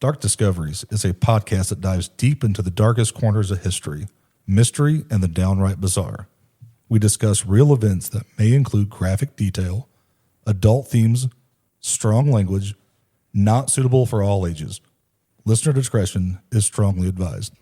Dark Discoveries is a podcast that dives deep into the darkest corners of history, mystery, and the downright bizarre. We discuss real events that may include graphic detail, adult themes, strong language, not suitable for all ages. Listener discretion is strongly advised.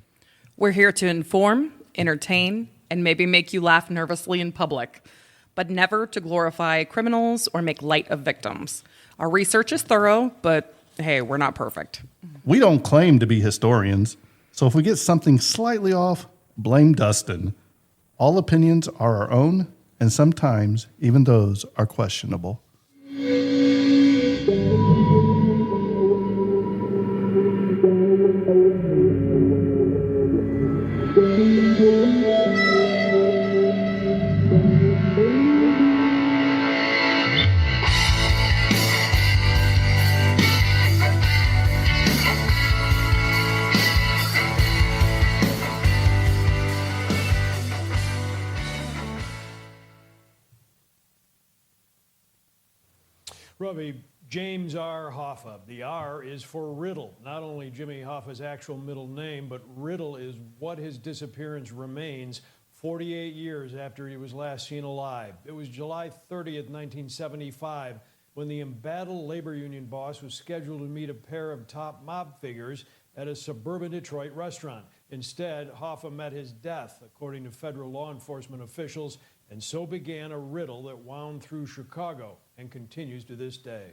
We're here to inform, entertain, and maybe make you laugh nervously in public, but never to glorify criminals or make light of victims. Our research is thorough, but hey, we're not perfect. We don't claim to be historians, so if we get something slightly off, blame Dustin. All opinions are our own, and sometimes even those are questionable. Robbie, James R. Hoffa. The R is for Riddle. Not only Jimmy Hoffa's actual middle name, but Riddle is what his disappearance remains 48 years after he was last seen alive. It was July 30th, 1975, when the embattled labor union boss was scheduled to meet a pair of top mob figures at a suburban Detroit restaurant. Instead, Hoffa met his death, according to federal law enforcement officials, and so began a riddle that wound through Chicago and continues to this day.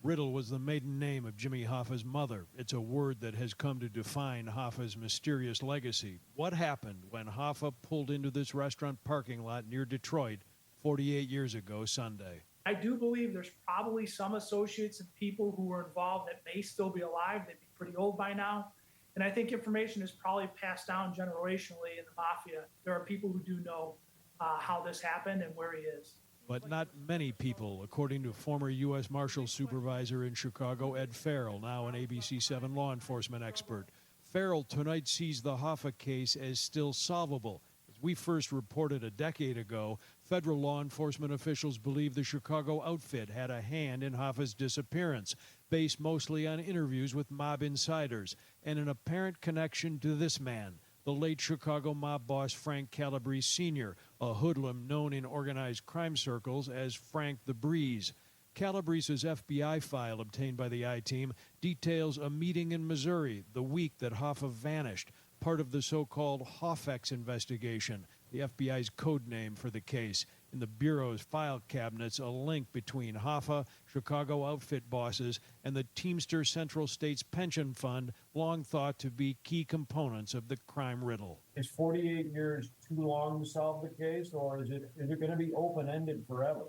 Riddle was the maiden name of Jimmy Hoffa's mother. It's a word that has come to define Hoffa's mysterious legacy. What happened when Hoffa pulled into this restaurant parking lot near Detroit 48 years ago Sunday? I do believe there's probably some associates and people who were involved that may still be alive. They'd be pretty old by now. And I think information is probably passed down generationally in the mafia. There are people who do know how this happened and where he is. But not many people, according to former U.S. Marshal Supervisor in Chicago, Ed Farrell, now an ABC7 law enforcement expert. Farrell tonight sees the Hoffa case as still solvable. As we first reported a decade ago, federal law enforcement officials believe the Chicago outfit had a hand in Hoffa's disappearance, based mostly on interviews with mob insiders and an apparent connection to this man, the late Chicago mob boss Frank Calabrese Sr., a hoodlum known in organized crime circles as Frank the Breeze. Calabrese's FBI file obtained by the I-Team details a meeting in Missouri the week that Hoffa vanished, part of the so-called Hoffex investigation, the FBI's code name for the case. In the Bureau's file cabinets, a link between Hoffa, Chicago outfit bosses, and the Teamster Central States Pension Fund, long thought to be key components of the crime riddle. Is 48 years too long to solve the case, or is it going to be open-ended forever?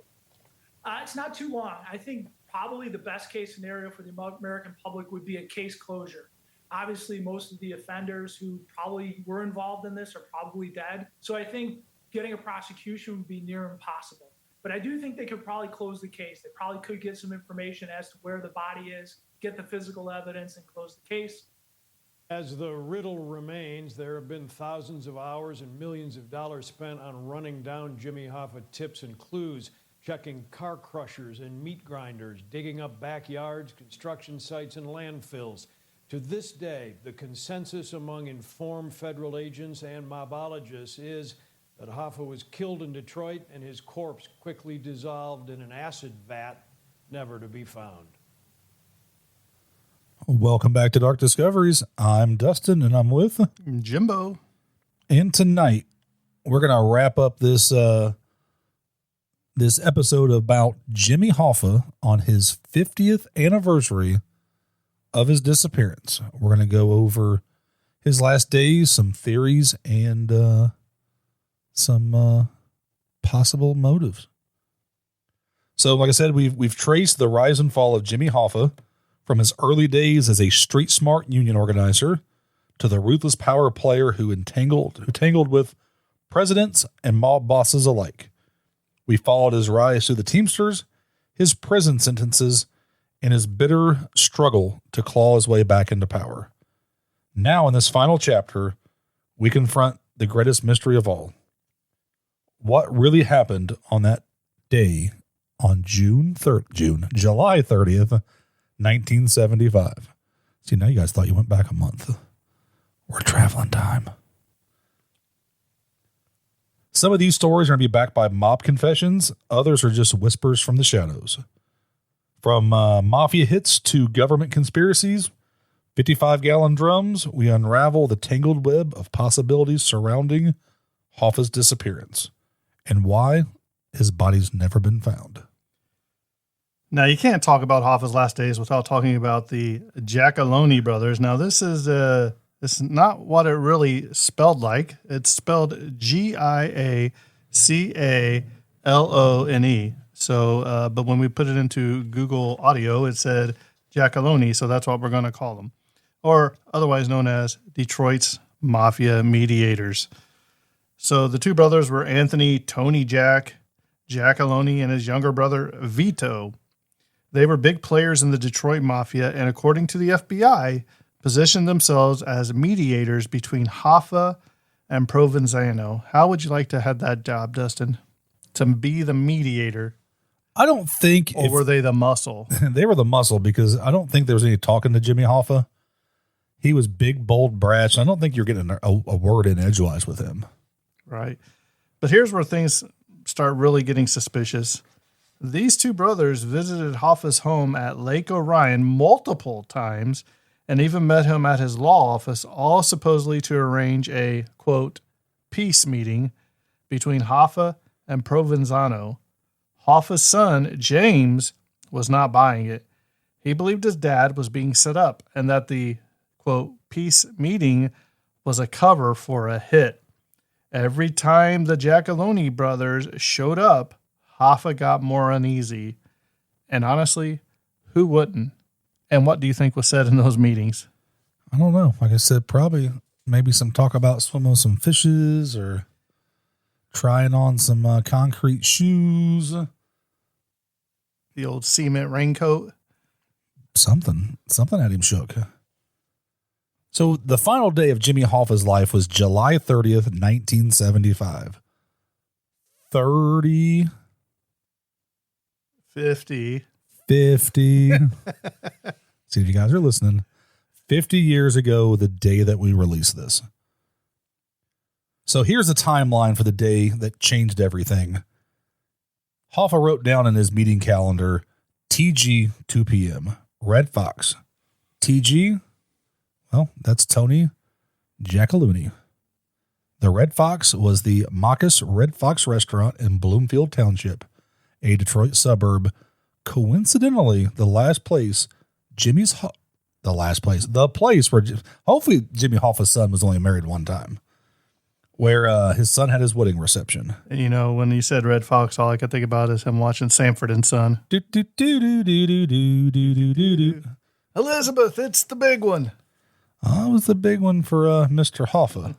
It's not too long. I think probably the best case scenario for the American public would be a case closure. Obviously, most of the offenders who probably were involved in this are probably dead. So I think getting a prosecution would be near impossible. But I do think they could probably close the case. They probably could get some information as to where the body is, get the physical evidence, and close the case. As the riddle remains, there have been thousands of hours and millions of dollars spent on running down Jimmy Hoffa tips and clues, checking car crushers and meat grinders, digging up backyards, construction sites, and landfills. To this day, the consensus among informed federal agents and mobologists is that Hoffa was killed in Detroit and his corpse quickly dissolved in an acid vat, never to be found. Welcome back to Dark Discoveries. I'm Dustin, and I'm with Jimbo. And tonight, we're going to wrap up this this episode about Jimmy Hoffa on his 50th anniversary of his disappearance. We're going to go over his last days, some theories, and some possible motives. So, like I said, we've traced the rise and fall of Jimmy Hoffa from his early days as a street-smart union organizer to the ruthless power player who tangled with presidents and mob bosses alike. We followed his rise through the Teamsters, his prison sentences, and his bitter struggle to claw his way back into power. Now, in this final chapter, we confront the greatest mystery of all. What really happened on that day on July 30th, 1975. See, now you guys thought you went back a month. We're traveling time. Some of these stories are going to be backed by mob confessions. Others are just whispers from the shadows. From mafia hits to government conspiracies, 55-gallon drums, we unravel the tangled web of possibilities surrounding Hoffa's disappearance and why his body's never been found. Now, you can't talk about Hoffa's last days without talking about the Giacalone brothers. Now, this is not what it really spelled like. It's spelled Giacalone. So, but when we put it into Google Audio, it said Giacalone, so that's what we're going to call them, or otherwise known as Detroit's Mafia Mediators. So the two brothers were Anthony Tony Giacalone and his younger brother Vito. They were big players in the Detroit Mafia, and according to the FBI, positioned themselves as mediators between Hoffa and Provenzano. How would you like to have that job, Dustin? To be the mediator? I don't think... Or were they the muscle? They were the muscle, because I don't think there was any talking to Jimmy Hoffa. He was big, bold, brash. I don't think you're getting a word in edgewise with him. Right. But here's where things start really getting suspicious. These two brothers visited Hoffa's home at Lake Orion multiple times and even met him at his law office, all supposedly to arrange a, quote, peace meeting between Hoffa and Provenzano. Hoffa's son, James, was not buying it. He believed his dad was being set up and that the, quote, peace meeting was a cover for a hit. Every time the Giacalone brothers showed up, Hoffa got more uneasy. And honestly, who wouldn't? And what do you think was said in those meetings? I don't know. Like I said, probably maybe some talk about swimming with some fishes or trying on some concrete shoes. The old cement raincoat. Something had him shook. So the final day of Jimmy Hoffa's life was July 30th, 1975. 50. See if you guys are listening. 50 years ago, the day that we released this. So here's the timeline for the day that changed everything. Hoffa wrote down in his meeting calendar, TG 2 p.m. Red Fox. TG, well, that's Tony Giacalone. The Red Fox was the Machus Red Fox restaurant in Bloomfield Township, a Detroit suburb. Coincidentally, the place where hopefully Jimmy Hoffa's son was only married one time, where his son had his wedding reception. And you know, when you said Red Fox, all I could think about is him watching Sanford and Son. Elizabeth, it's the big one. That was the big one for Mr. Hoffa.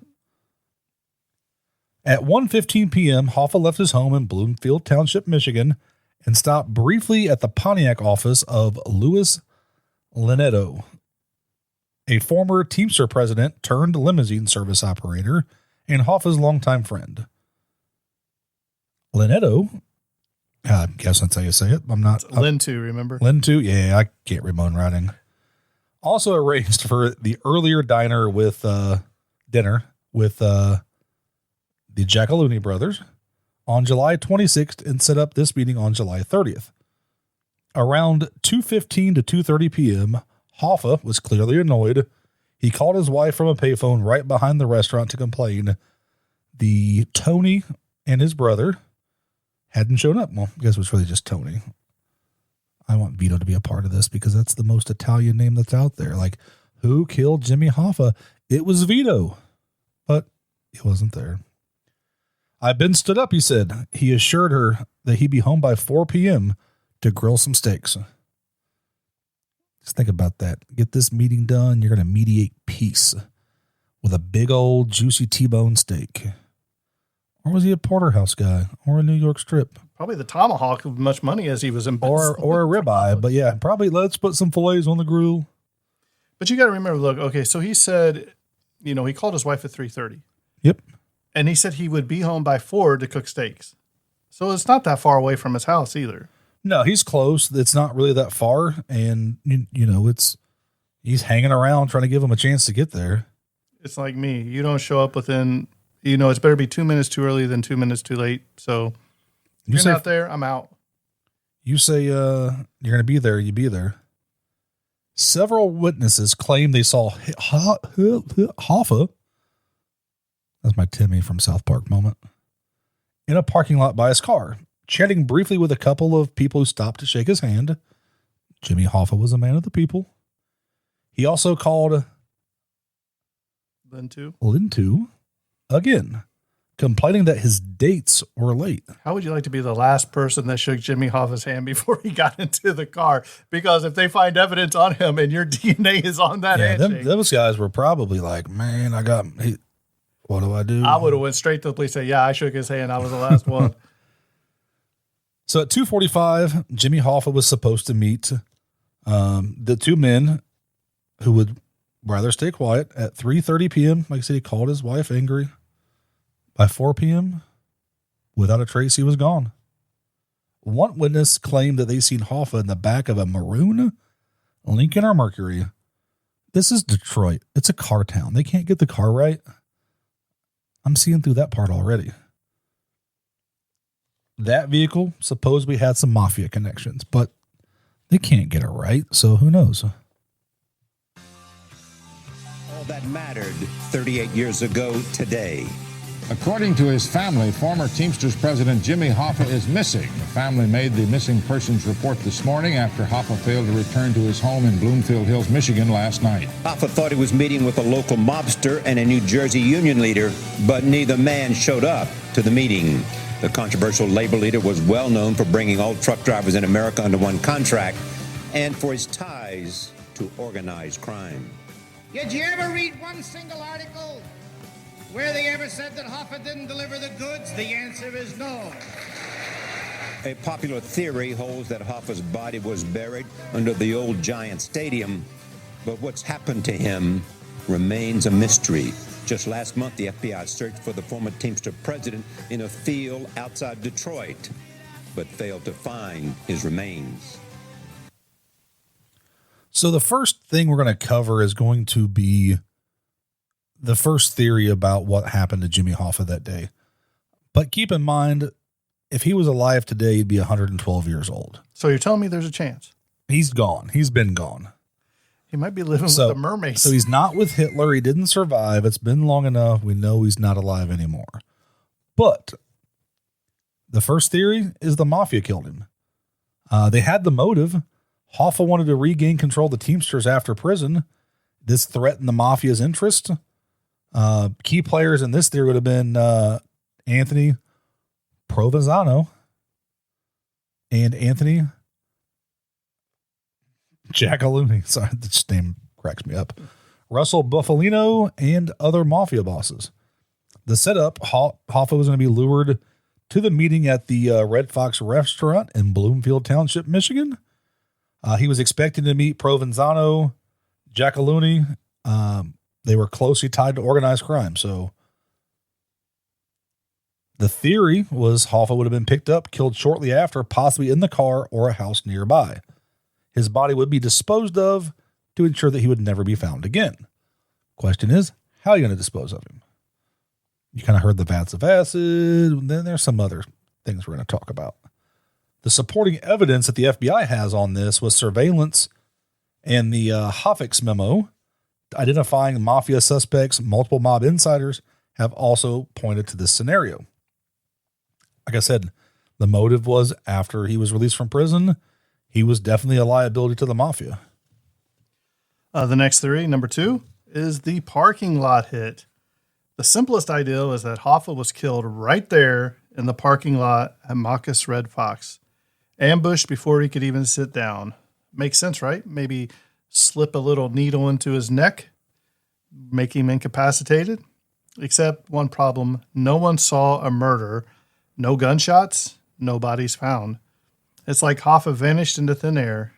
At 1:15 p.m., Hoffa left his home in Bloomfield Township, Michigan, and stopped briefly at the Pontiac office of Louis Lineto, a former Teamster president turned limousine service operator and Hoffa's longtime friend. Lineto, I guess that's how you say it. I'm not. Lintu, remember? Lintu, yeah, I can't read my own writing. Also arranged for the earlier dinner with the Giacalone brothers on July 26th and set up this meeting on July 30th. Around 2:15 to 2:30 p.m., Hoffa was clearly annoyed. He called his wife from a payphone right behind the restaurant to complain. The Tony and his brother hadn't shown up. Well, I guess it was really just Tony. I want Vito to be a part of this because that's the most Italian name that's out there. Like, who killed Jimmy Hoffa? It was Vito, but he wasn't there. I've been stood up, he said. He assured her that he'd be home by 4 p.m. to grill some steaks. Just think about that. Get this meeting done. You're going to mediate peace with a big old juicy T-bone steak. Or was he a porterhouse guy or a New York strip? Probably the tomahawk of much money as he was in or a ribeye. But yeah, probably let's put some fillets on the grill. But you got to remember, look, okay, so he said, he called his wife at 3:30. Yep. And he said he would be home by 4 to cook steaks. So it's not that far away from his house either. No, he's close. It's not really that far. And, it's He's hanging around trying to give him a chance to get there. It's like me. You don't show up within, it's better be 2 minutes too early than 2 minutes too late. So if you're not there, I'm out. You say you're going to be there, you be there. Several witnesses claim they saw Hoffa, that's my Timmy from South Park moment, in a parking lot by his car, chatting briefly with a couple of people who stopped to shake his hand. Jimmy Hoffa was a man of the people. He also called Lintu again, complaining that his dates were late. How would you like to be the last person that shook Jimmy Hoffa's hand before he got into the car? Because if they find evidence on him and your DNA is on that handshake. Those guys were probably like, man, what do I do? I would have went straight to the police and said, yeah, I shook his hand. I was the last one. So at 2:45, Jimmy Hoffa was supposed to meet the two men who would rather stay quiet at 3:30 p.m. Like I said, he called his wife angry. By 4 p.m., without a trace, he was gone. One witness claimed that they seen Hoffa in the back of a maroon Lincoln or Mercury. This is Detroit. It's a car town. They can't get the car right. I'm seeing through that part already. That vehicle supposedly had some mafia connections, but they can't get it right, so who knows? All that mattered 38 years ago today. According to his family, former Teamsters president Jimmy Hoffa is missing. The family made the missing persons report this morning after Hoffa failed to return to his home in Bloomfield Hills, Michigan last night. Hoffa thought he was meeting with a local mobster and a New Jersey union leader, but neither man showed up to the meeting. The controversial labor leader was well known for bringing all truck drivers in America under one contract and for his ties to organized crime. Did you ever read one single article where they ever said that Hoffa didn't deliver the goods? The answer is no. A popular theory holds that Hoffa's body was buried under the old Giant Stadium, but what's happened to him remains a mystery. Just last month, the FBI searched for the former Teamster president in a field outside Detroit, but failed to find his remains. So the first thing we're going to cover is going to be the first theory about what happened to Jimmy Hoffa that day. But keep in mind, if he was alive today, he'd be 112 years old. So you're telling me there's a chance? He's gone. He's been gone. He might be living with the mermaids. So he's not with Hitler. He didn't survive. It's been long enough. We know he's not alive anymore. But the first theory is the mafia killed him. They had the motive. Hoffa wanted to regain control of the Teamsters after prison. This threatened the mafia's interest. Key players in this theory would have been Anthony Provenzano and Anthony Giacalone. Sorry, this name cracks me up. Russell Buffalino and other mafia bosses. The setup, Hoffa was going to be lured to the meeting at the Red Fox restaurant in Bloomfield Township, Michigan. He was expecting to meet Provenzano, Giacalone. They were closely tied to organized crime. So the theory was Hoffa would have been picked up, killed shortly after, possibly in the car or a house nearby. His body would be disposed of to ensure that he would never be found again. Question is, how are you going to dispose of him? You kind of heard the vats of acid. And then there's some other things we're going to talk about. The supporting evidence that the FBI has on this was surveillance and the Hoffix memo identifying mafia suspects. Multiple mob insiders have also pointed to this scenario. Like I said, the motive was after he was released from prison, he was definitely a liability to the mafia. The next theory, number 2, is the parking lot hit. The simplest idea is that Hoffa was killed right there in the parking lot at Marcus Red Fox, ambushed before he could even sit down. Makes sense, right? Maybe slip a little needle into his neck, make him incapacitated. Except one problem, no one saw a murder, no gunshots, no bodies found. It's like Hoffa vanished into thin air.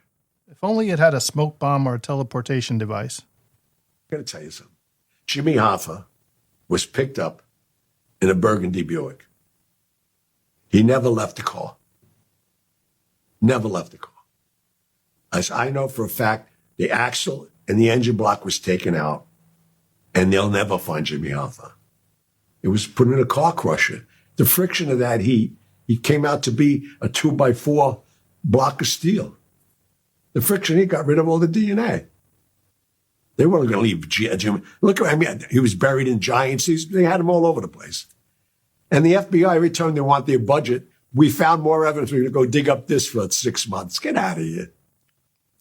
If only it had a smoke bomb or a teleportation device. I gotta tell you something. Jimmy Hoffa was picked up in a burgundy Buick. He never left the car. Never left the car. As I know for a fact, the axle and the engine block was taken out, and they'll never find Jimmy Hoffa. It was put in a car crusher. The friction of that heat, he came out to be a 2x4 block of steel. The friction heat got rid of all the DNA. They weren't going to leave Jim. Look, I mean, he was buried in giants. They had him all over the place. And the FBI, every time they want their budget, we found more evidence. We're going to go dig up this for 6 months. Get out of here.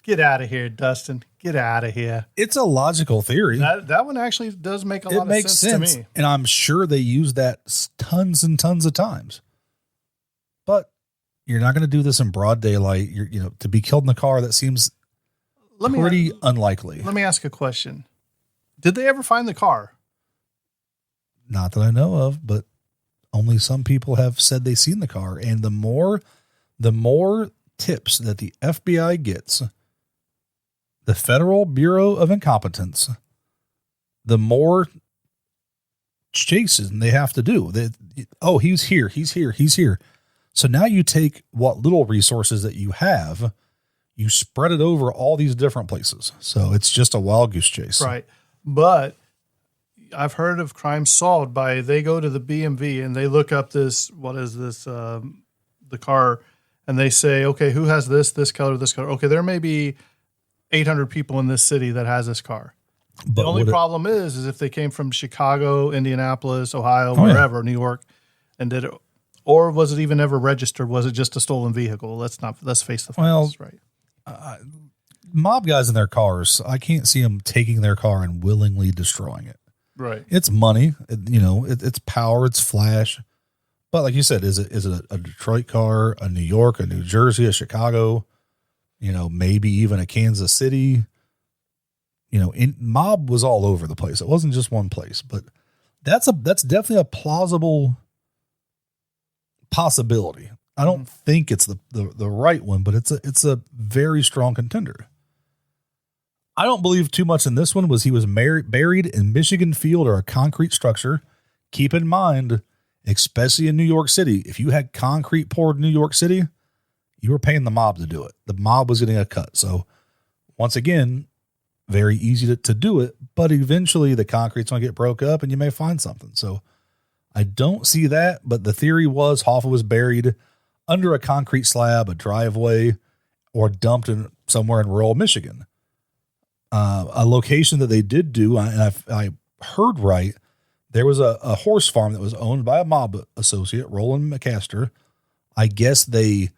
Get out of here, Dustin. Get out of here. It's a logical theory. That one actually does make a lot of sense to me. And I'm sure they use that tons and tons of times. But you're not going to do this in broad daylight. To be killed in the car, that seems pretty unlikely. Let me ask a question. Did they ever find the car? Not that I know of, but only some people have said they've seen the car. And the more tips that the FBI gets, the Federal Bureau of Incompetence, the more chases they have to do. He's here. So now you take what little resources that you have, you spread it over all these different places. So it's just a wild goose chase. Right. But I've heard of crimes solved by, they go to the BMV and they look up this, the car, and they say, okay, who has this color, this color? Okay, there may be 800 people in this city that has this car. But the only problem is if they came from Chicago, Indianapolis, Ohio, wherever, New York, and did it, or was it even ever registered? Was it just a stolen vehicle? Let's face the facts, right? Mob guys in their cars, I can't see them taking their car and willingly destroying it. Right. It's money, it's power, it's flash. But like you said, is it a Detroit car, a New York, a New Jersey, a Chicago, maybe even a Kansas City? Mob was all over the place. It wasn't just one place, but that's definitely a plausible possibility. I don't think it's the right one, but it's a very strong contender. I don't believe too much in this one. He was buried in Michigan Field or a concrete structure. Keep in mind, especially in New York City, if you had concrete poured in New York City, you were paying the mob to do it. The mob was getting a cut. So once again, very easy to do it, but eventually the concrete's going to get broke up and you may find something. So I don't see that, but the theory was Hoffa was buried under a concrete slab, a driveway, or dumped in somewhere in rural Michigan. A location that they did do, and I heard right, there was a horse farm that was owned by a mob associate, Roland McCaster. I guess they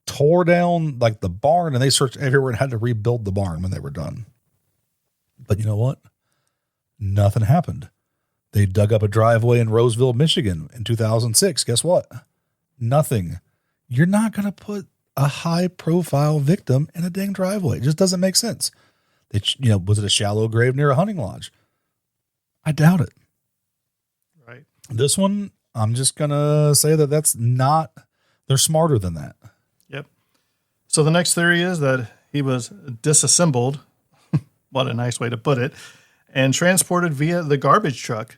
tore down like the barn and they searched everywhere and had to rebuild the barn when they were done. But you know what? Nothing happened. They dug up a driveway in Roseville, Michigan in 2006. Guess what? Nothing. You're not going to put a high profile victim in a dang driveway. It just doesn't make sense. Was it a shallow grave near a hunting lodge? I doubt it. Right. This one, I'm just going to say that's not, they're smarter than that. Yep. So the next theory is that he was disassembled. What a nice way to put it. And transported via the garbage truck.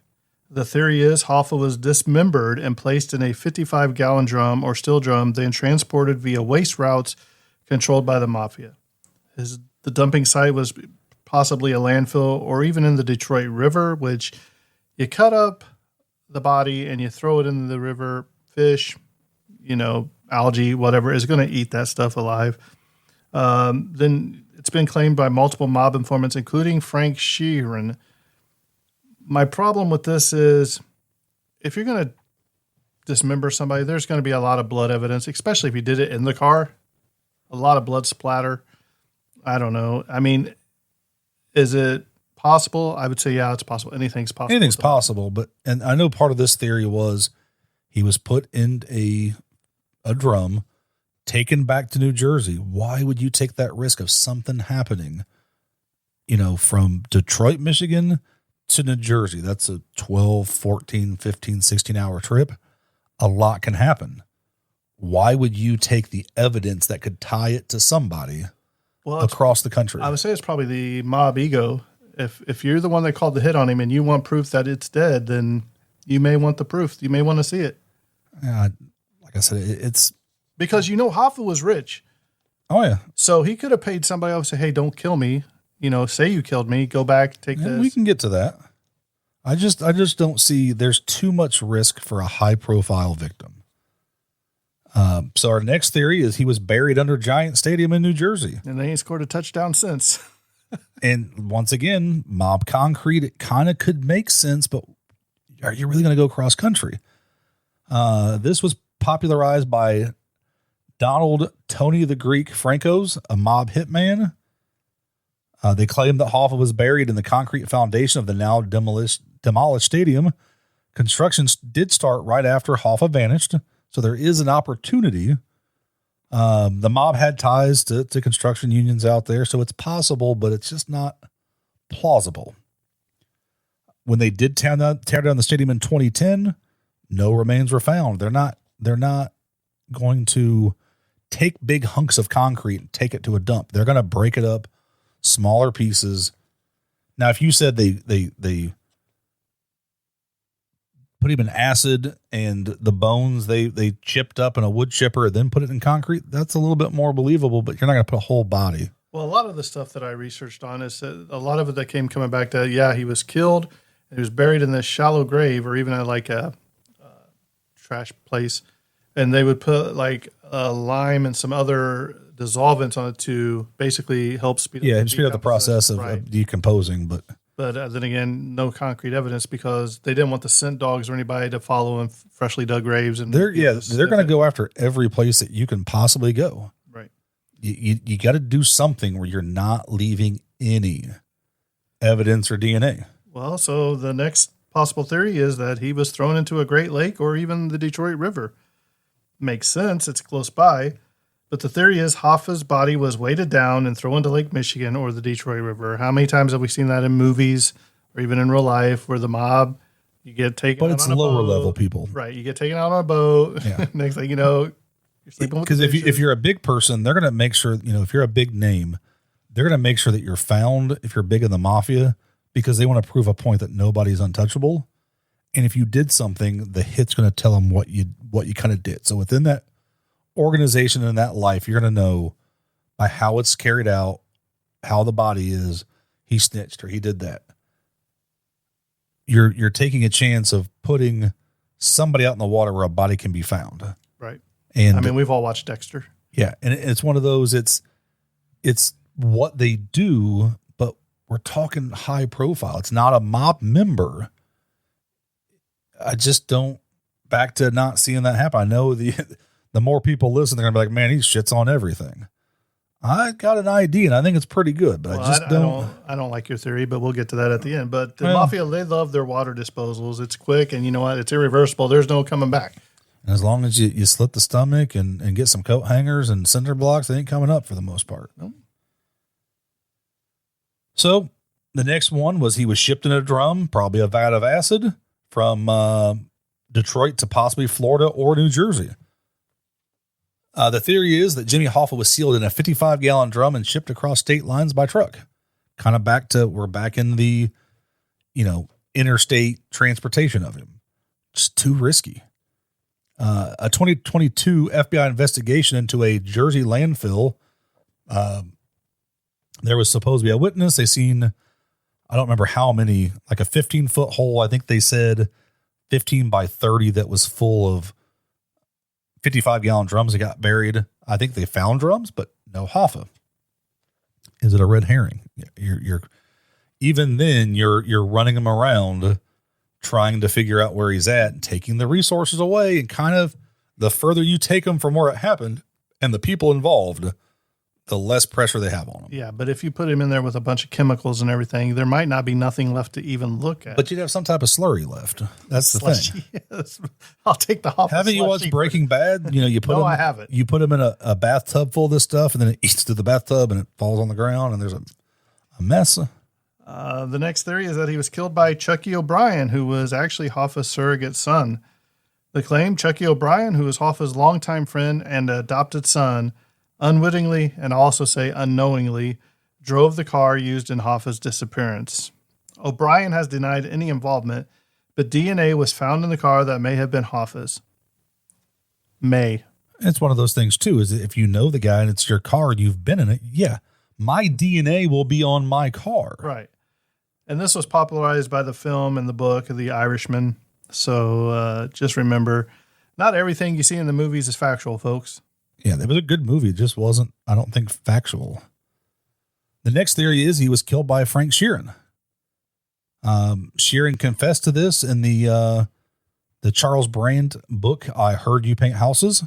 The theory is Hoffa was dismembered and placed in a 55-gallon drum or steel drum, then transported via waste routes controlled by the mafia. The dumping site was possibly a landfill or even in the Detroit River, which you cut up the body and you throw it in the river. Fish, algae, whatever, is going to eat that stuff alive. Then it's been claimed by multiple mob informants, including Frank Sheeran. My problem with this is if you're going to dismember somebody, there's going to be a lot of blood evidence, especially if you did it in the car. A lot of blood splatter. I don't know. I mean, is it possible? I would say, yeah, it's possible. Anything's possible. Anything's possible. And I know part of this theory was he was put in a drum, taken back to New Jersey. Why would you take that risk of something happening, from Detroit, Michigan to New Jersey? That's a 12, 14, 15, 16-hour trip. A lot can happen. Why would you take the evidence that could tie it to somebody across the country? I would say it's probably the mob ego. If you're the one that called the hit on him and you want proof that it's dead, then you may want the proof. You may want to see it. Like I said, it's because Hoffa was rich. Oh yeah. So he could have paid somebody else to say, "Hey, don't kill me," say you killed me, go back, take And this. we can get to that. I just don't see there's too much risk for a high profile victim. So our next theory is he was buried under Giant Stadium in New Jersey. And they ain't scored a touchdown since. And once again, mob concrete, it kind of could make sense, but are you really going to go cross country? This was popularized by Donald Tony the Greek Francos, a mob hitman. They claimed that Hoffa was buried in the concrete foundation of the now demolished stadium. Construction did start right after Hoffa vanished, so there is an opportunity. The mob had ties to construction unions out there, so it's possible, but it's just not plausible. When they did tear down the stadium in 2010, no remains were found. They're not going to take big hunks of concrete and take it to a dump. They're going to break it up, smaller pieces. Now, if you said they put him in acid and the bones they chipped up in a wood chipper and then put it in concrete, that's a little bit more believable, but you're not going to put a whole body. Well, a lot of the stuff that I researched on is that a lot of it that coming back to, he was killed and he was buried in this shallow grave or even at like a trash place. And they would put like lime and some other dissolvents on it to basically help speed up the process of decomposing. But then again, no concrete evidence because they didn't want the scent dogs or anybody to follow in freshly dug graves. And they're going to go after every place that you can possibly go. Right. You got to do something where you're not leaving any evidence or DNA. Well, so the next possible theory is that he was thrown into a Great Lake or even the Detroit River. Makes sense. It's close by. But the theory is Hoffa's body was weighted down and thrown into Lake Michigan or the Detroit River. How many times have we seen that in movies or even in real life where the mob, you get taken out on a boat. But it's lower level people. Right. You get taken out on a boat. Yeah. Next thing you know, you're sleeping with because if you're a big person, they're going to make sure, if you're a big name, they're going to make sure that you're found if you're big in the mafia because they want to prove a point that nobody's untouchable. And if you did something, the hit's going to tell them what you kind of did. So within that organization and that life, you're going to know by how it's carried out, how the body is, he snitched or he did that. You're taking a chance of putting somebody out in the water where a body can be found. Right. And I mean, we've all watched Dexter. Yeah. And it's one of those, it's what they do, but we're talking high profile. It's not a mob member. I just don't, back to not seeing that happen. I know the more people listen, they're gonna be like, man, he shits on everything. I got an ID and I think it's pretty good, but I don't like your theory, but we'll get to that at the end. But the mafia, they love their water disposals. It's quick and you know what? It's irreversible. There's no coming back. And as long as you slit the stomach and get some coat hangers and cinder blocks, they ain't coming up for the most part. Nope. So the next one was he was shipped in a drum, probably a vat of acid, from Detroit to possibly Florida or New Jersey. The theory is that Jimmy Hoffa was sealed in a 55-gallon drum and shipped across state lines by truck. Kind of we're back in the, interstate transportation of him. Just too risky. A 2022 FBI investigation into a Jersey landfill. There was supposed to be a witness. They seen, I don't remember how many, like a 15-foot hole. I think they said 15 by 30 that was full of 55-gallon drums that got buried. I think they found drums, but no Hoffa. Is it a red herring? You're even then you're running him around trying to figure out where he's at and taking the resources away, and kind of the further you take him from where it happened and the people involved, the less pressure they have on him. Yeah, but if you put him in there with a bunch of chemicals and everything, there might not be nothing left to even look at. But you'd have some type of slurry left. That's the thing. Yes. I'll take the Hoffa. Haven't you watched Breaking Bad? You put him. I haven't. You put him in a bathtub full of this stuff, and then it eats through the bathtub, and it falls on the ground, and there's a mess. The next theory is that he was killed by Chucky O'Brien, who was actually Hoffa's surrogate son. The claim, Chucky O'Brien, who was Hoffa's longtime friend and adopted son, unwittingly, and I'll also say unknowingly, drove the car used in Hoffa's disappearance. O'Brien has denied any involvement, but DNA was found in the car that may have been Hoffa's. It's one of those things, too, is if you know the guy and it's your car and you've been in it, yeah. my DNA will be on my car. Right. And this was popularized by the film and the book of The Irishman. So just remember, not everything you see in the movies is factual, folks. Yeah, it was a good movie. It just wasn't, I don't think, factual. The next theory is he was killed by Frank Sheeran. Sheeran confessed to this in the Charles Brand book, I Heard You Paint Houses.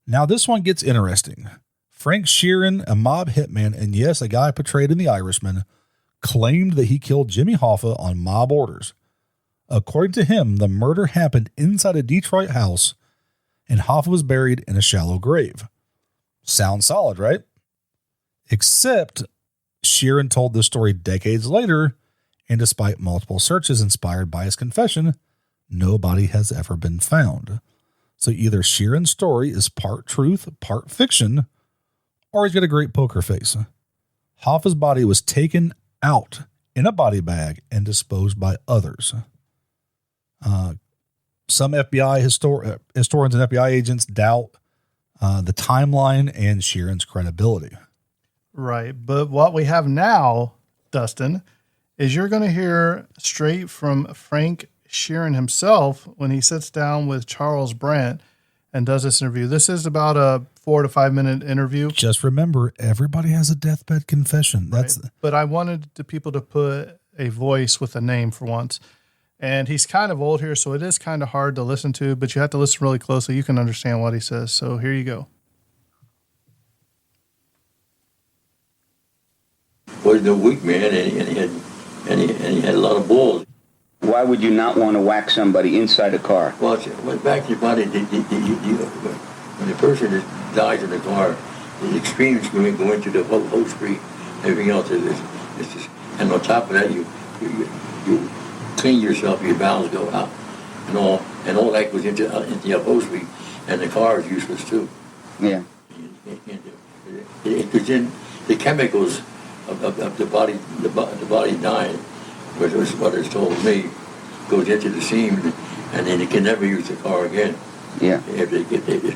Now, this one gets interesting. Frank Sheeran, a mob hitman, and yes, a guy portrayed in The Irishman, claimed that he killed Jimmy Hoffa on mob orders. According to him, the murder happened inside a Detroit house, and Hoffa was buried in a shallow grave. Sounds solid, right? Except Sheeran told this story decades later, and despite multiple searches inspired by his confession, nobody has ever been found. So either Sheeran's story is part truth, part fiction, or he's got a great poker face. Hoffa's body was taken out in a body bag and disposed by others. Some FBI historians and FBI agents doubt the timeline and Sheeran's credibility. Right. But what we have now, Dustin, is you're going to hear straight from Frank Sheeran himself when he sits down with Charles Brandt and does this interview. This is about a 4 to 5 minute interview. Just remember, everybody has a deathbed confession. That's right. But I wanted the people to put a voice with a name for once. And he's kind of old here, so it is kind of hard to listen to, but you have to listen really closely. You can understand what he says. So here you go. Was no weak man, and he had a lot of balls. Why would you not want to whack somebody inside a car? Well, back to your body, when the person dies in the car, the extremes go into the whole street, everything else is just, and on top of that, you clean yourself, your bowels go out, and all that goes into your upholstery, and the car is useless too. Yeah. Because in the chemicals of the body dying, which was what it's told me, goes into the seam, and then they can never use the car again. Yeah. If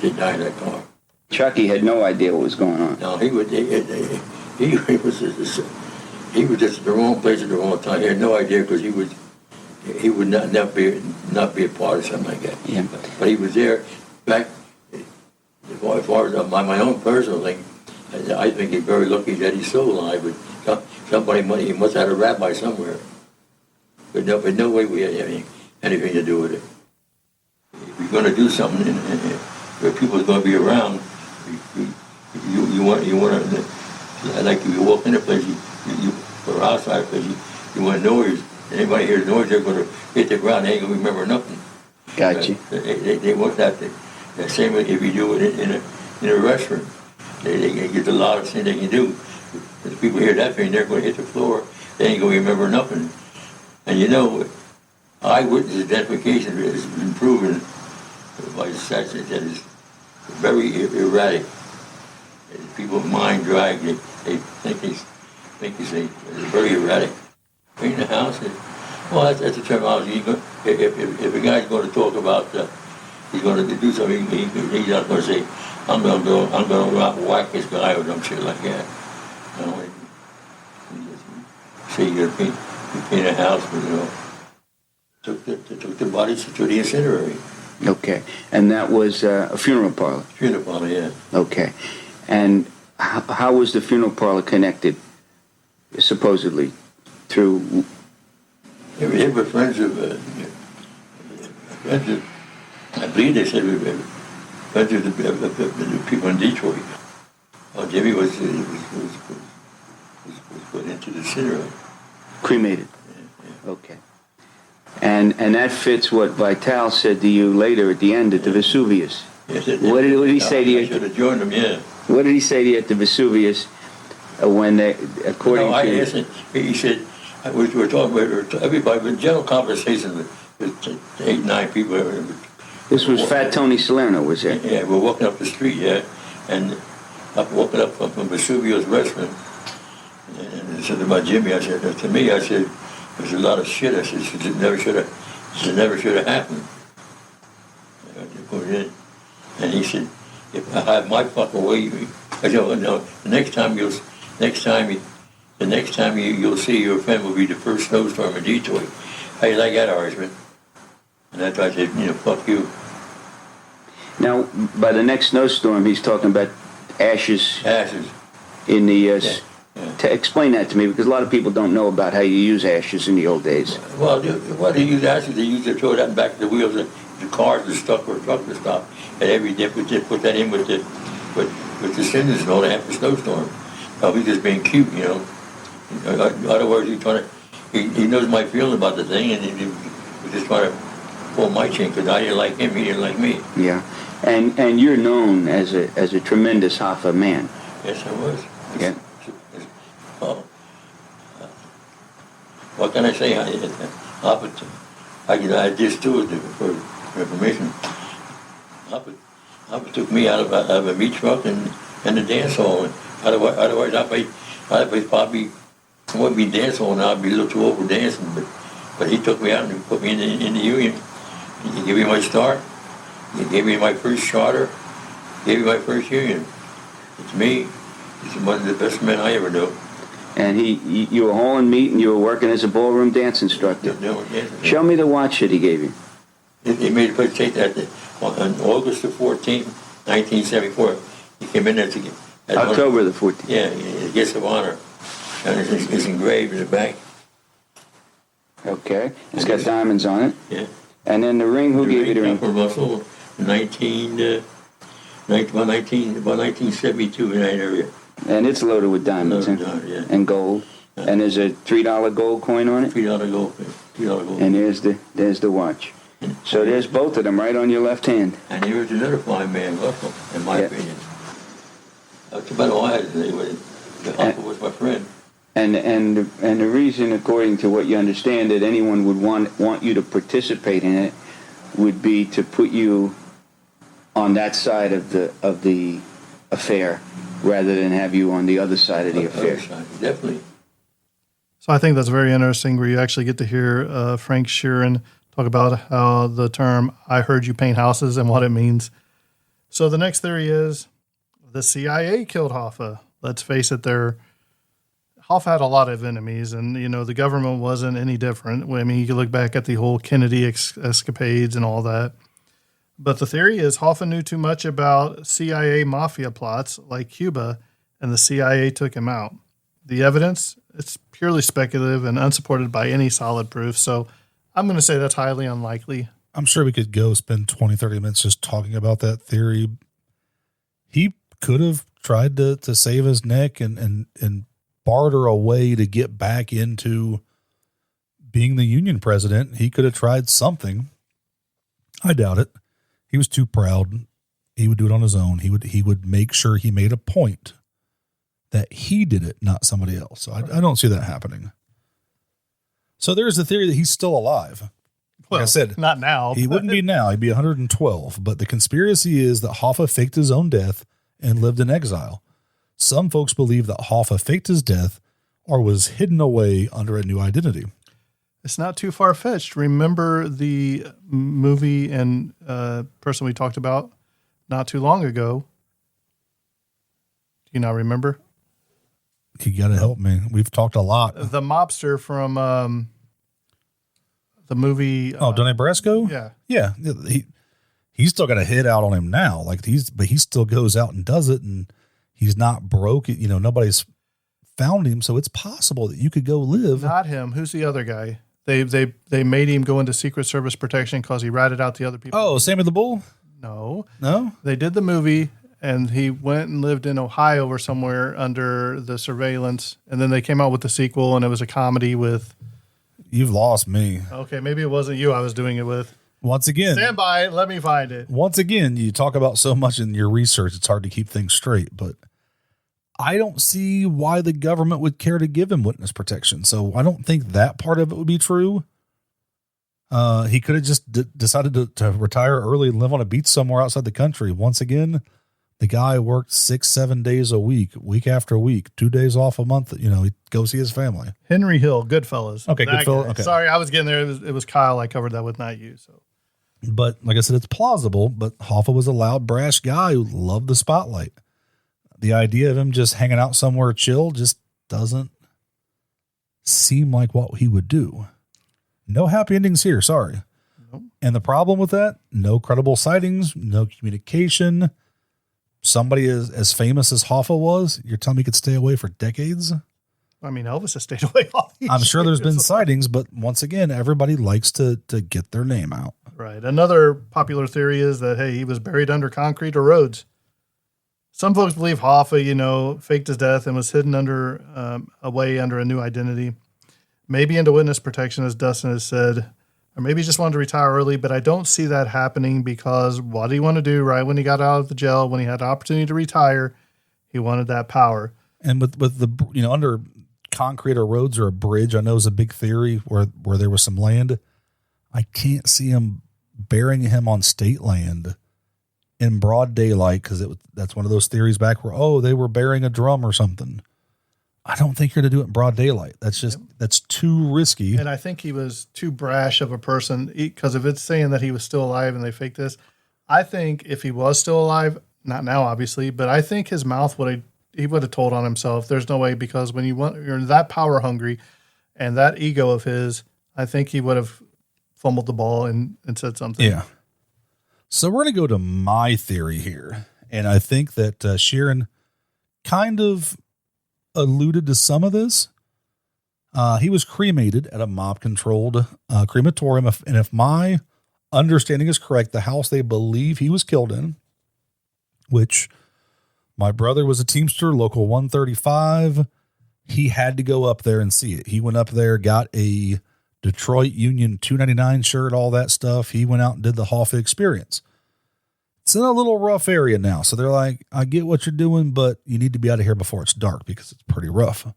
they die in that car. Chucky had no idea what was going on. No, he was just at the wrong place at the wrong time. He had no idea because he would not be a part of something like that. Yeah. But he was there. Back as far as my own personal thing, I think he's very lucky that he's still alive. But he must have had a rabbi somewhere. But no way we had anything to do with it. If you're going to do something and where people's going to be around, you want to, like if you walk in a place, or outside a place, you want noise. Anybody hears noise, they're going to hit the ground. They ain't going to remember nothing. Gotcha. They want that. The same way if you do it in a restaurant. They get a lot of things they can do. If people hear that thing, they're going to hit the floor. They ain't going to remember nothing. And eyewitness identification has been proven by statutes that is very erratic. People's mind drag. They think it's very erratic. In the house, that's the terminology. If a guy's going to talk about he's going to do something, he's not going to say, I'm going to go out and whack this guy or some shit like that. Say you're going to paint a house, took the bodies to the incinerator. Okay. And that was a funeral parlor? Funeral parlor, yeah. Okay. And how was the funeral parlor connected, supposedly, through? They were friends of, I believe they said we were friends of the people in Detroit. Jimmy was put into the incinerator. Cremated? Yeah. Okay. And that fits what Vitale said to you later at the end at the Vesuvius. Yes, what did he say to you? I should have joined him, yeah. What did he say to you at the Vesuvius when they, according to... He said, we were talking about everybody, but general conversation with 8, 9 people. This was Fat Tony Salerno, was there? Yeah, we're walking up the street, yeah, and walking up from Vesuvius restaurant, and it said about Jimmy, I said, to me, I said, there's a lot of shit. I said, it never should have happened. And he said, if I have my fucking way, I said, no, the next time the next time you'll see your friend will be the first snowstorm in Detroit. How you like that, Irishman? And I thought, fuck you. Now, by the next snowstorm, he's talking about ashes. Ashes. In the explain that to me, because a lot of people don't know about how you use ashes in the old days. Well, they use ashes. They used to throw that back of the wheels of the cars and stuff or truck and stuff. And every day put that in with the cinders and all that after snowstorm. Now he's just being cute, Otherwise, he knows my feeling about the thing, and he was just trying to pull my chin because I didn't like him, he didn't like me. Yeah, and you're known as a tremendous Hoffa man. Yes, I was. Yeah. What can I say? I just do it for information. Hoffa took me out of a meat truck and the dance hall. Otherwise, I probably wouldn't be dance hall now. I'd be a little too over dancing. But he took me out and put me in the union. He gave me my start. He gave me my first charter. Gave me my first union. It's me. He's one of the best men I ever knew. And you were hauling meat and you were working as a ballroom dance instructor. Show me the watch that he gave you. He made a take that on August the 14th, 1974. He came in there to get... October the 14th. Yeah, the guest of honor. And it's engraved in the back. Okay. It's got diamonds on it. Yeah. And then the ring, who gave you the ring? From Russell, about 1972 in that area. And it's loaded with diamonds, and gold. And there's a $3 gold coin on it? $3 gold. And there's the watch. So there's both of them right on your left hand. And he was another fine man, Russell, in my opinion. That's about all I had to say with it. Hoffa was my friend. And the reason, according to what you understand, that anyone would want you to participate in it would be to put you on that side of the affair, rather than have you on the other side of the affair. Definitely. So I think that's very interesting, where you actually get to hear Frank Sheeran talk about how the term "I heard you paint houses" and what it means. So the next theory is the CIA killed Hoffa. Let's face it, Hoffa had a lot of enemies, and the government wasn't any different. I mean, you can look back at the whole Kennedy escapades and all that. But the theory is Hoffa knew too much about CIA mafia plots like Cuba, and the CIA took him out. The evidence, it's purely speculative and unsupported by any solid proof, so I'm going to say that's highly unlikely. I'm sure we could go spend 20, 30 minutes just talking about that theory. He could have tried to save his neck and barter a way to get back into being the union president. He could have tried something. I doubt it. He was too proud. He would do it on his own. He would make sure he made a point that he did it, not somebody else. So I don't see that happening. So there's the theory that he's still alive. Like I said, not now. He wouldn't be now. He'd be 112. But the conspiracy is that Hoffa faked his own death and lived in exile. Some folks believe that Hoffa faked his death or was hidden away under a new identity. It's not too far-fetched. Remember the movie and person we talked about not too long ago? Do you not remember? You got to help me. We've talked a lot. The mobster from the movie. Donnie Brasco? Yeah. Yeah. He's still got a hit out on him now. But he still goes out and does it, and he's not broke. Nobody's found him, so it's possible that you could go live. Not him. Who's the other guy? They made him go into Secret Service protection because he ratted out the other people. Oh, Sammy the Bull? No. They did the movie, and he went and lived in Ohio or somewhere under the surveillance, and then they came out with the sequel, and it was a comedy with... You've lost me. Okay, maybe it wasn't you I was doing it with. Once again... Stand by, let me find it. Once again, you talk about so much in your research, it's hard to keep things straight, but I don't see why the government would care to give him witness protection. So I don't think that part of it would be true. He could have just decided to retire early and live on a beach somewhere outside the country. Once again, the guy worked 6-7 days a week after week, 2 days off a month. He'd go see his family. Henry Hill, Goodfellas. Okay, Goodfellas. Okay. Sorry, I was getting there. It was Kyle. I covered that with, not you. So, but like I said, it's plausible. But Hoffa was a loud, brash guy who loved the spotlight. the idea of him just hanging out somewhere chill just doesn't seem like what he would do. No happy endings here. Sorry. Nope. And the problem with that, no credible sightings, no communication. Somebody as famous as Hoffa was, you're telling me he could stay away for decades? I mean, Elvis has stayed away all these I'm sure there's been years. sightings, but once again, everybody likes to get their name out. Right. Another popular theory is that, hey, he was buried under concrete or roads. Some folks believe Hoffa, faked his death and was hidden away under a new identity. Maybe into witness protection, as Dustin has said, or maybe he just wanted to retire early, but I don't see that happening because what did he want to do right when he got out of the jail, when he had the opportunity to retire, he wanted that power. And with the, under concrete or roads or a bridge, I know is a big theory where there was some land. I can't see him burying him on state land in broad daylight because that's one of those theories back where, they were burying a drum or something. I don't think you're going to do it in broad daylight. That's too risky. And I think he was too brash of a person because if it's saying that he was still alive and they faked this, I think if he was still alive, not now obviously, but I think his mouth would have told on himself. There's no way, because when you're that power hungry and that ego of his, I think he would have fumbled the ball and said something. Yeah. So we're going to go to my theory here. And I think that Sharon kind of alluded to some of this. He was cremated at a mob-controlled crematorium. And if my understanding is correct, the house they believe he was killed in, which my brother was a Teamster, Local 135, he had to go up there and see it. He went up there, got a Detroit Union 299 shirt, all that stuff. He went out and did the Hoffa experience. It's in a little rough area now. So they're like, I get what you're doing, but you need to be out of here before it's dark because it's pretty rough.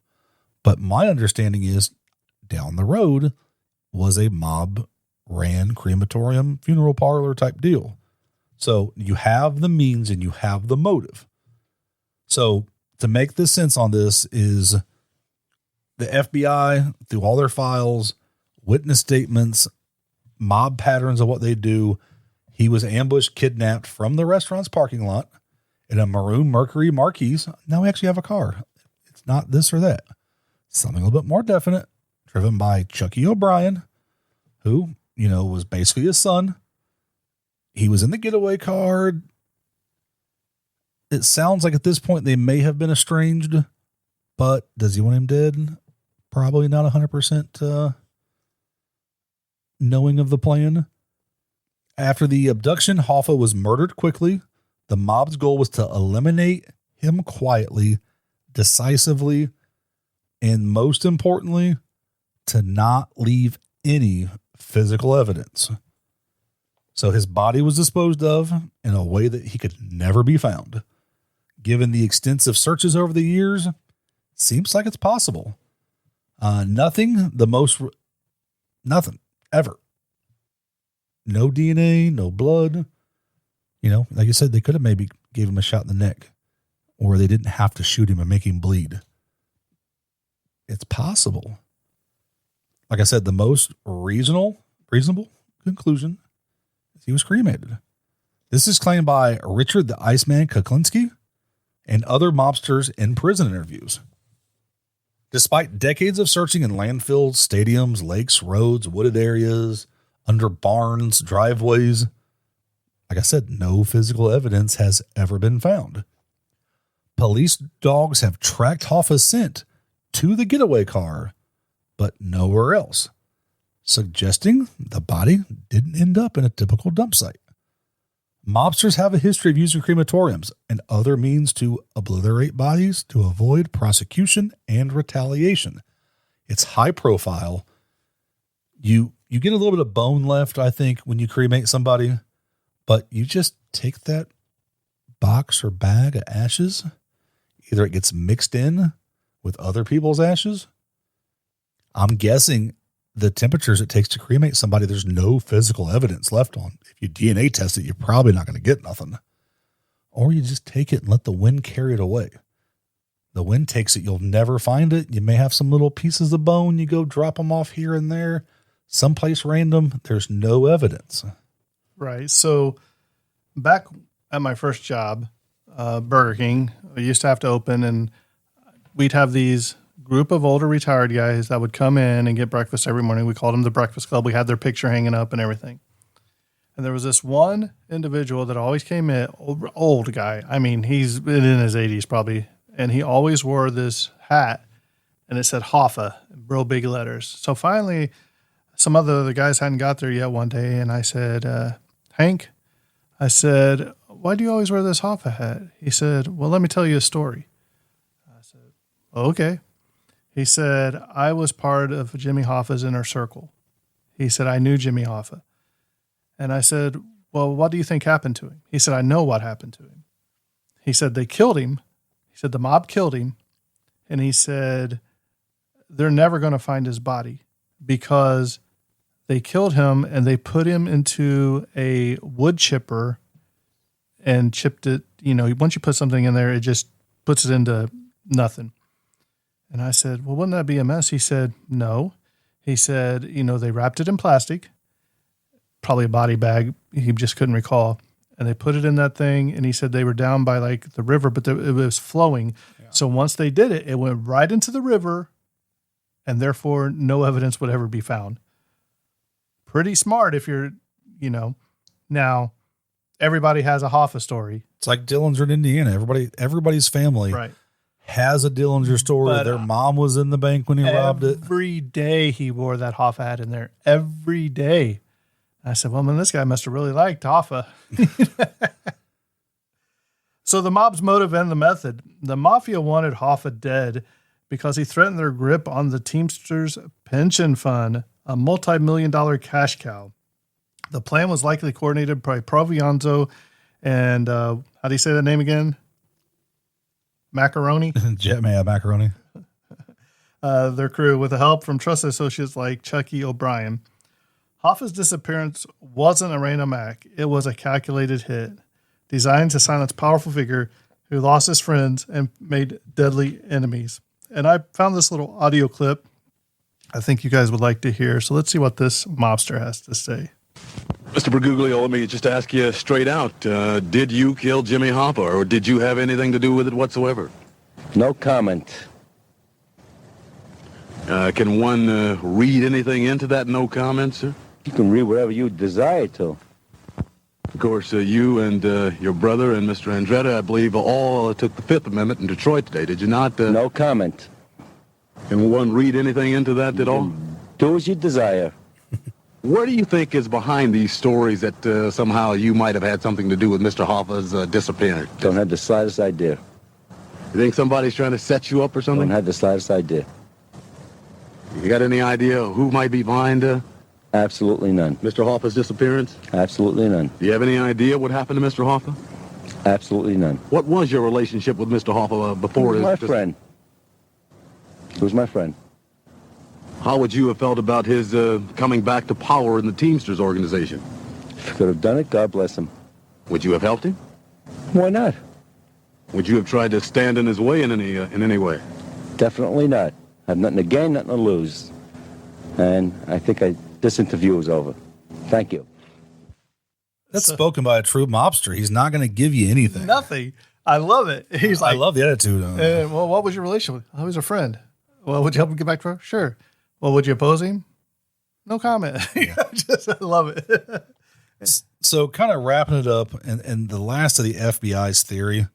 But my understanding is down the road was a mob ran crematorium funeral parlor type deal. So you have the means and you have the motive. So to make this sense on this is the FBI, through all their files, witness statements, mob patterns of what they do, he was ambushed, kidnapped from the restaurant's parking lot in a maroon Mercury Marquise. Now we actually have a car. It's not this or that. Something a little bit more definite, driven by Chucky O'Brien, who, was basically his son. He was in the getaway car. It sounds like at this point they may have been estranged, but does he want him dead? Probably not 100% knowing of the plan. After the abduction, Hoffa was murdered quickly. The mob's goal was to eliminate him quietly, decisively, and most importantly, to not leave any physical evidence. So his body was disposed of in a way that he could never be found. Given the extensive searches over the years, seems like it's possible. Nothing ever. No DNA, no blood. Like I said, they could have maybe gave him a shot in the neck, or they didn't have to shoot him and make him bleed. It's possible. Like I said, the most reasonable conclusion is he was cremated. This is claimed by Richard the Iceman Kuklinski and other mobsters in prison interviews. Despite decades of searching in landfills, stadiums, lakes, roads, wooded areas, under barns, driveways, like I said, no physical evidence has ever been found. Police dogs have tracked Hoffa's scent to the getaway car, but nowhere else, suggesting the body didn't end up in a typical dump site. Mobsters have a history of using crematoriums and other means to obliterate bodies to avoid prosecution and retaliation. It's high profile. You get a little bit of bone left, I think, when you cremate somebody, but you just take that box or bag of ashes. Either it gets mixed in with other people's ashes. I'm guessing the temperatures it takes to cremate somebody, there's no physical evidence left on. If you DNA test it, you're probably not going to get nothing. Or you just take it and let the wind carry it away. The wind takes it, you'll never find it. You may have some little pieces of bone. You go drop them off here and there, someplace random. There's no evidence. Right. So back at my first job, Burger King. We used to have to open, and we'd have these group of older retired guys that would come in and get breakfast every morning. We called them the Breakfast Club. We had their picture hanging up and everything. And there was this one individual that always came in, old guy. I mean, he's been in his 80s probably, and he always wore this hat, and it said Hoffa in real big letters. So finally, some other the guys hadn't got there yet one day, and I said, Hank, I said, why do you always wear this Hoffa hat? He said, well, let me tell you a story. I said, okay. He said, I was part of Jimmy Hoffa's inner circle. He said, I knew Jimmy Hoffa. And I said, well, what do you think happened to him? He said, I know what happened to him. He said, they killed him. He said, the mob killed him. And he said, they're never going to find his body because they killed him and they put him into a wood chipper and chipped it. You know, once you put something in there, it just puts it into nothing. And I said, well, wouldn't that be a mess? He said, no. He said, you know, they wrapped it in plastic, probably a body bag. He just couldn't recall. And they put it in that thing. And he said they were down by like the river, but it was flowing. Yeah. So once they did it, it went right into the river, and therefore no evidence would ever be found. Pretty smart if you're, you know. Now, everybody has a Hoffa story. It's like Dillinger in Indiana. Everybody's family has a Dillinger story. But, their mom was in the bank when he robbed it. Every day he wore that Hoffa hat in there. Every day. I said, well, man, this guy must have really liked Hoffa. So the mob's motive and the method. The mafia wanted Hoffa dead because he threatened their grip on the Teamsters pension fund, a multi-million-dollar cash cow. The plan was likely coordinated by Provianzo and, how do you say that name again? Macaroni? Jetman Macaroni. Their crew, with the help from trusted associates like Chucky O'Brien. Hoffa's disappearance wasn't a random act. It was a calculated hit, designed to silence a powerful figure who lost his friends and made deadly enemies. And I found this little audio clip I think you guys would like to hear. So let's see what this mobster has to say. Mr. Bergoglio, let me just ask you straight out. Did you kill Jimmy Hoffa, or did you have anything to do with it whatsoever? No comment. Can one read anything into that no comment, sir? You can read whatever you desire to. Of course, you and your brother and Mr. Andretta, I believe, all took the Fifth Amendment in Detroit today, did you not? No comment. Can one read anything into that at all? Do as you desire. Where do you think is behind these stories that somehow you might have had something to do with Mr. Hoffa's disappearance? Don't have the slightest idea. You think somebody's trying to set you up or something? Don't have the slightest idea. You got any idea who might be behind Absolutely none. Mr. Hoffa's disappearance? Absolutely none. Do you have any idea what happened to Mr. Hoffa? Absolutely none. What was your relationship with Mr. Hoffa before his... My friend. He was my friend. How would you have felt about his coming back to power in the Teamsters organization? If he could have done it, God bless him. Would you have helped him? Why not? Would you have tried to stand in his way in any way? Definitely not. I have nothing to gain, nothing to lose. And I think this interview is over. Thank you. That's spoken by a true mobster. He's not going to give you anything. Nothing. I love it. He's like, I love the attitude. Well, what was your relationship with? I was a friend. Well, would you help him get back to her? Sure. Well, would you oppose him? No comment. I love it. So kind of wrapping it up, and the last of the FBI's theory,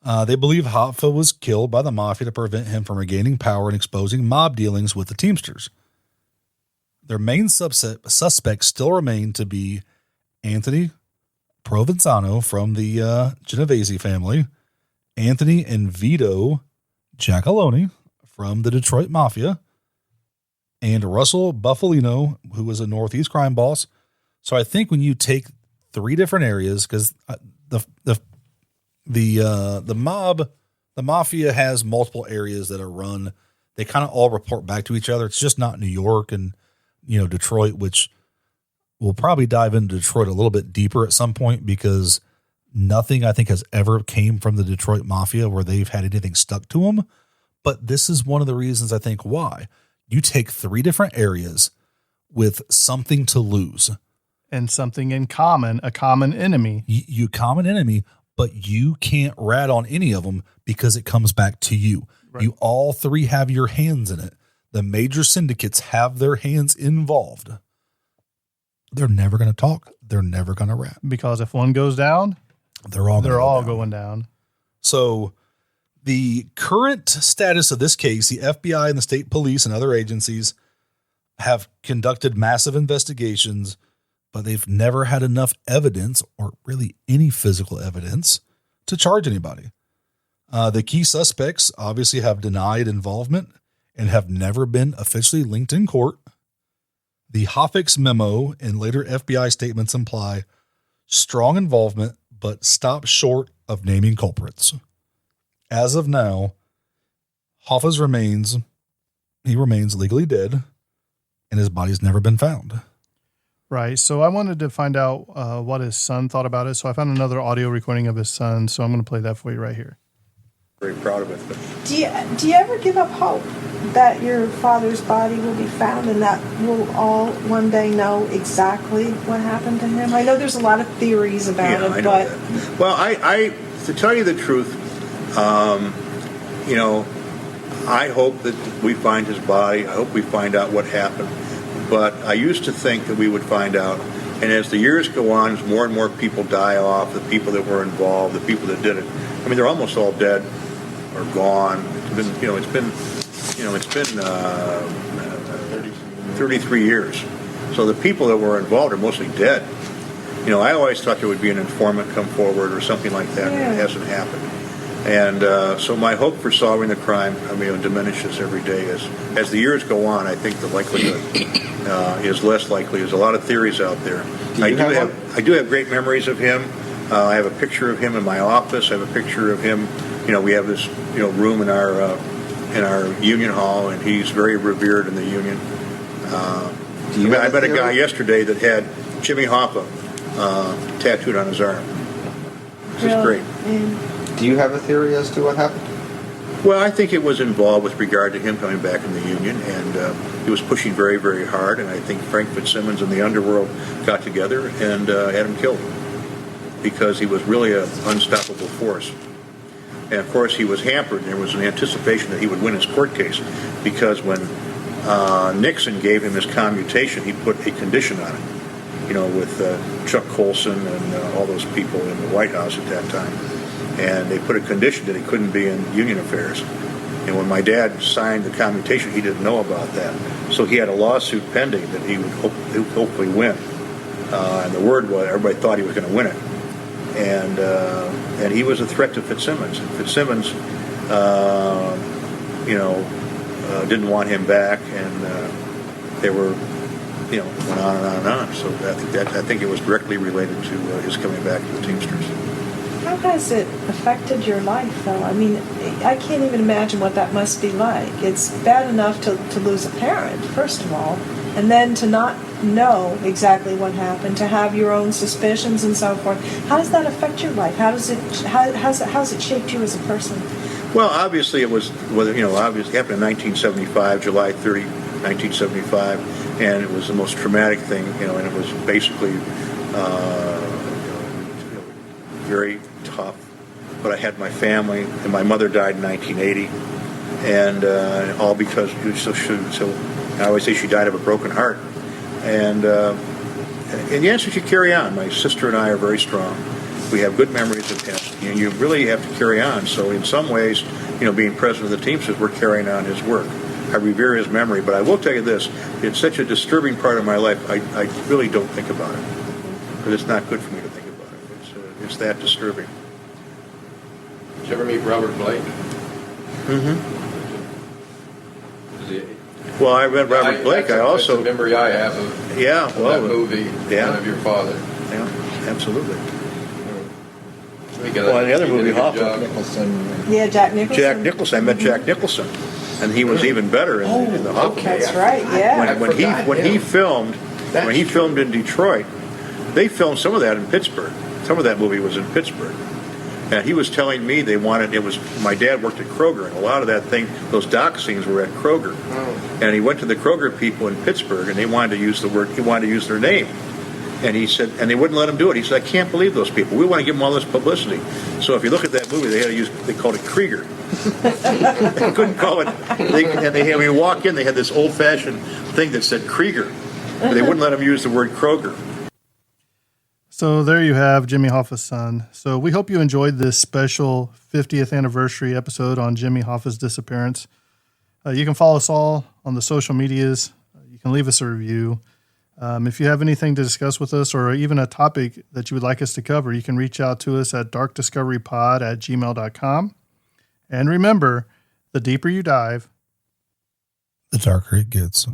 they believe Hoffa was killed by the mafia to prevent him from regaining power and exposing mob dealings with the Teamsters. Their main suspects still remain to be Anthony Provenzano from the Genovese family, Anthony and Vito Giacalone from the Detroit Mafia, and Russell Buffalino, who was a Northeast crime boss. So I think when you take three different areas, because the mafia has multiple areas that are run, they kind of all report back to each other. It's just not New York and Detroit, which we'll probably dive into Detroit a little bit deeper at some point, because nothing I think has ever came from the Detroit Mafia where they've had anything stuck to them. But this is one of the reasons I think why you take three different areas with something to lose and something in common, a common enemy. You common enemy, but you can't rat on any of them because it comes back to you. Right. You all three have your hands in it. The major syndicates have their hands involved. They're never going to talk. They're never going to rat. Because if one goes down, they're all going down. So the current status of this case, the FBI and the state police and other agencies have conducted massive investigations, but they've never had enough evidence or really any physical evidence to charge anybody. The key suspects obviously have denied involvement and have never been officially linked in court. The Hoffa's memo and later FBI statements imply strong involvement, but stop short of naming culprits. As of now, Hoffa's remains legally dead, and his body's never been found. Right. So I wanted to find out what his son thought about it. So I found another audio recording of his son. So I'm going to play that for you right here. Very proud of it. Do you ever give up hope that your father's body will be found and that we'll all one day know exactly what happened to him? I know there's a lot of theories about it, I know but that. Well, I to tell you the truth, I hope that we find his body. I hope we find out what happened. But I used to think that we would find out. And as the years go on, as more and more people die off, the people that were involved, the people that did it, I mean, they're almost all dead or gone. It's been 33 years. So the people that were involved are mostly dead. I always thought there would be an informant come forward or something like that, and it hasn't happened. And so my hope for solving the crime, diminishes every day as the years go on. I think the likelihood is less likely. There's a lot of theories out there. I do have great memories of him. I have a picture of him in my office. I have a picture of him. We have this room in our union hall, and he's very revered in the union. I met a guy yesterday that had Jimmy Hoffa tattooed on his arm. This is great. Do you have a theory as to what happened? Well, I think it was involved with regard to him coming back in the union, and he was pushing very, very hard, and I think Frank Fitzsimmons and the underworld got together and had him killed because he was really an unstoppable force. And, of course, he was hampered, and there was an anticipation that he would win his court case because when Nixon gave him his commutation, he put a condition on it, with Chuck Colson and all those people in the White House at that time. And they put a condition that he couldn't be in union affairs. And when my dad signed the commutation, he didn't know about that. So he had a lawsuit pending that he would hopefully win. And the word was, everybody thought he was going to win it. And he was a threat to Fitzsimmons. And Fitzsimmons, didn't want him back, and they were, went on and on and on. So I think it was directly related to his coming back to the Teamsters. how has it affected your life, though? I mean, I can't even imagine what that must be like. It's bad enough to lose a parent, first of all, and then to not know exactly what happened, to have your own suspicions and so forth. How does that affect your life? How's it shaped you as a person? Well, obviously it was, obviously it happened in 1975, July 30, 1975, and it was the most traumatic thing, and it was basically very tough. But I had my family, and my mother died in 1980, and all because, so I always say she died of a broken heart. And the answer is you carry on. My sister and I are very strong. We have good memories of him, and you really have to carry on. So in some ways, being president of the Teamsters, we're carrying on his work. I revere his memory, but I will tell you this, it's such a disturbing part of my life, I really don't think about it. Because it's not good for me to think about it. It's that disturbing. Did you ever meet Robert Blake? Mm-hmm. Well, I met Robert Blake. I also... That's the memory I have of that movie, of your father. Yeah, absolutely. Well, the other movie, Hoffa. Yeah, Jack Nicholson. Jack Nicholson. I met Jack Nicholson, and he was even better in the Hoffa. That's right. Yeah. When he filmed in Detroit, they filmed some of that in Pittsburgh. Some of that movie was in Pittsburgh, and he was telling me they wanted. It was my dad worked at Kroger, and a lot of that thing, those dock scenes were at Kroger, and he went to the Kroger people in Pittsburgh, and they wanted to use the word. He wanted to use their name. And he said, and they wouldn't let him do it. He said, I can't believe those people. We want to give them all this publicity. So if you look at that movie, they called it Krieger. They couldn't call it. When you walk in, they had this old-fashioned thing that said Krieger. But they wouldn't let him use the word Kroger. So there you have Jimmy Hoffa's son. So we hope you enjoyed this special 50th anniversary episode on Jimmy Hoffa's disappearance. You can follow us all on the social medias. You can leave us a review. If you have anything to discuss with us or even a topic that you would like us to cover, you can reach out to us at darkdiscoverypod@gmail.com. And remember, the deeper you dive, the darker it gets.